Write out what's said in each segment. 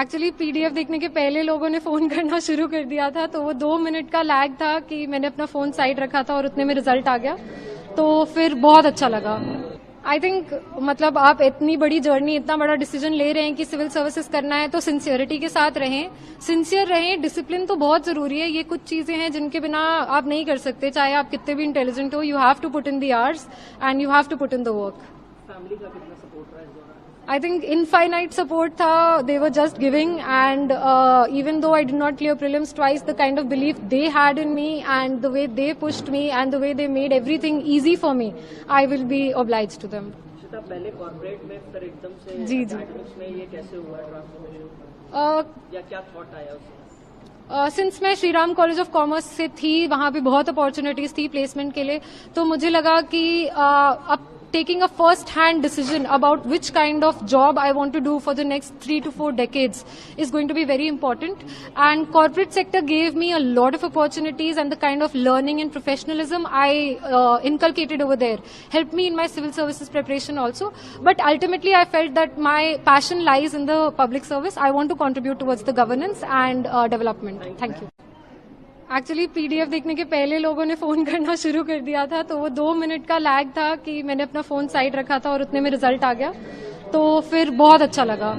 Actually PDF देखने के पहले लोगों ने फोन करना शुरू कर दिया था, तो वो 2 मिनट का लैग था कि मैंने अपना फोन साइड रखा था और उतने में रिजल्ट आ गया, तो फिर बहुत अच्छा लगा। आई थिंक मतलब आप इतनी बड़ी जर्नी, इतना बड़ा डिसीजन ले रहे हैं कि सिविल सर्विसेज करना है, तो सिंसियरिटी के साथ रहें, सिंसियर रहें। डिसिप्लिन तो बहुत जरूरी है। ये कुछ चीजें हैं जिनके बिना आप नहीं कर सकते, चाहे आप कितने भी इंटेलिजेंट हो। You have to put in the hours and you have to put in the work. Family का कितना सपोर्ट रहा है इस दौरान? I think infinite support tha. They were just giving, and even though I did not clear prelims twice, the kind of belief they had in me and the way they pushed me and the way they made everything easy for me, I will be obliged to them. Shweta, पहले corporate में फिर एकदम से जी। Academics में ये कैसे हुआ transformation, या क्या थॉट आया उसमें? सिंस मैं Shri Ram college of commerce से थी, वहां पे बहुत अपॉर्चुनिटीज थी प्लेसमेंट के लिए, तो मुझे लगा कि अब taking a first hand decision about which kind of job I want to do for the next 3 to 4 decades is going to be very important. And corporate sector gave me a lot of opportunities, and the kind of learning and professionalism I inculcated over there helped me in my civil services preparation also. But ultimately I felt that my passion lies in the public service. I want to contribute towards the governance and development. Thank you. Actually PDF देखने के पहले लोगों ने phone करना शुरू कर दिया था, तो वो 2 मिनट का लैग था कि मैंने अपना फोन साइड रखा था और उतने में रिजल्ट आ गया, तो फिर बहुत अच्छा लगा।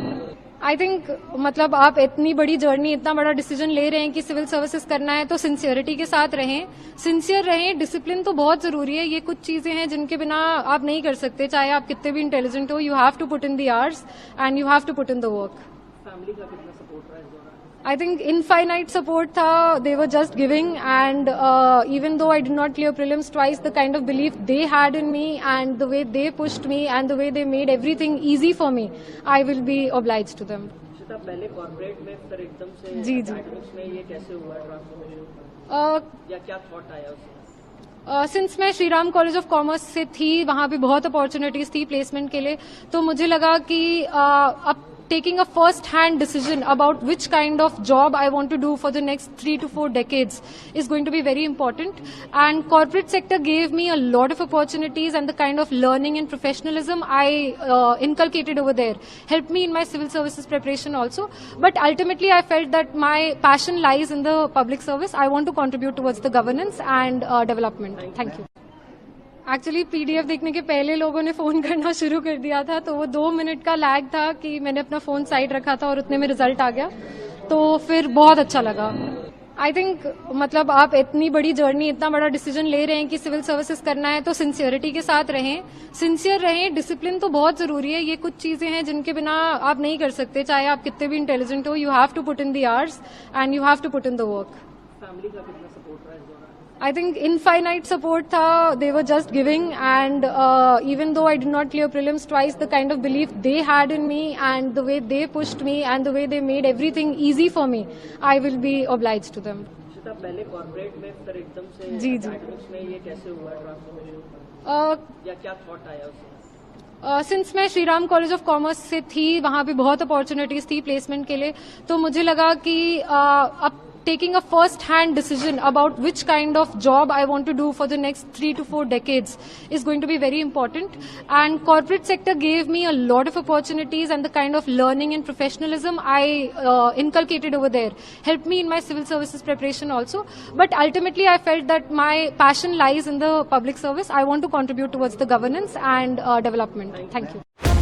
आई थिंक मतलब आप इतनी बड़ी जर्नी, इतना बड़ा डिसीजन ले रहे हैं कि सिविल सर्विसेज करना है, तो सिंसियरिटी के साथ रहें, सिंसियर रहें। डिसिप्लिन तो बहुत जरूरी है। ये कुछ चीजें हैं जिनके बिना आप नहीं कर सकते, चाहे आप कितने भी इंटेलिजेंट हो। You have to put in the hours and you have to put in the work. Family का कितना सपोर्ट रहा है इस दौरान? I think infinite support tha. They were just giving, and even though I did not clear prelims twice, the kind of belief they had in me and the way they pushed me and the way they made everything easy for me, I will be obliged to them. Shweta, पहले corporate में फिर एकदम से जी। Academics में ये कैसे हुआ transformation, या क्या थॉट आया उसमें? सिंस मैं Shri Ram college of commerce से थी, वहां पे बहुत अपॉर्चुनिटीज थी प्लेसमेंट के लिए, तो मुझे लगा कि अब taking a first hand decision about which kind of job I want to do for the next 3 to 4 decades is going to be very important. And corporate sector gave me a lot of opportunities, and the kind of learning and professionalism I inculcated over there helped me in my civil services preparation also. But ultimately I felt that my passion lies in the public service. I want to contribute towards the governance and development. Thank you. Actually PDF देखने के पहले लोगों ने phone करना शुरू कर दिया था, तो वो 2 मिनट का लैग था कि मैंने अपना फोन साइड रखा था और उतने में रिजल्ट आ गया, तो फिर बहुत अच्छा लगा। आई थिंक मतलब आप इतनी बड़ी जर्नी, इतना बड़ा डिसीजन ले रहे हैं कि सिविल सर्विसेज करना है, तो सिंसियरिटी के साथ रहें, सिंसियर रहें। डिसिप्लिन तो बहुत जरूरी है। ये कुछ चीजें हैं जिनके बिना आप नहीं कर सकते, चाहे आप कितने भी इंटेलिजेंट हो। You have to put in the hours and you have to put in the work. Family का कितना सपोर्ट रहा है इस दौरान? I think infinite support tha. They were just giving, and even though I did not clear prelims twice, the kind of belief they had in me and the way they pushed me and the way they made everything easy for me, I will be obliged to them. Shweta, पहले corporate में फिर एकदम से जी। Academics में ये कैसे हुआ transformation, या क्या थॉट आया उसमें? सिंस मैं Shri Ram college of commerce से थी, वहां पे बहुत अपॉर्चुनिटीज थी प्लेसमेंट के लिए, तो मुझे लगा कि अब taking a first hand decision about which kind of job I want to do for the next 3 to 4 decades is going to be very important. And corporate sector gave me a lot of opportunities, and the kind of learning and professionalism I inculcated over there helped me in my civil services preparation also. But ultimately I felt that my passion lies in the public service. I want to contribute towards the governance and development. Thank you.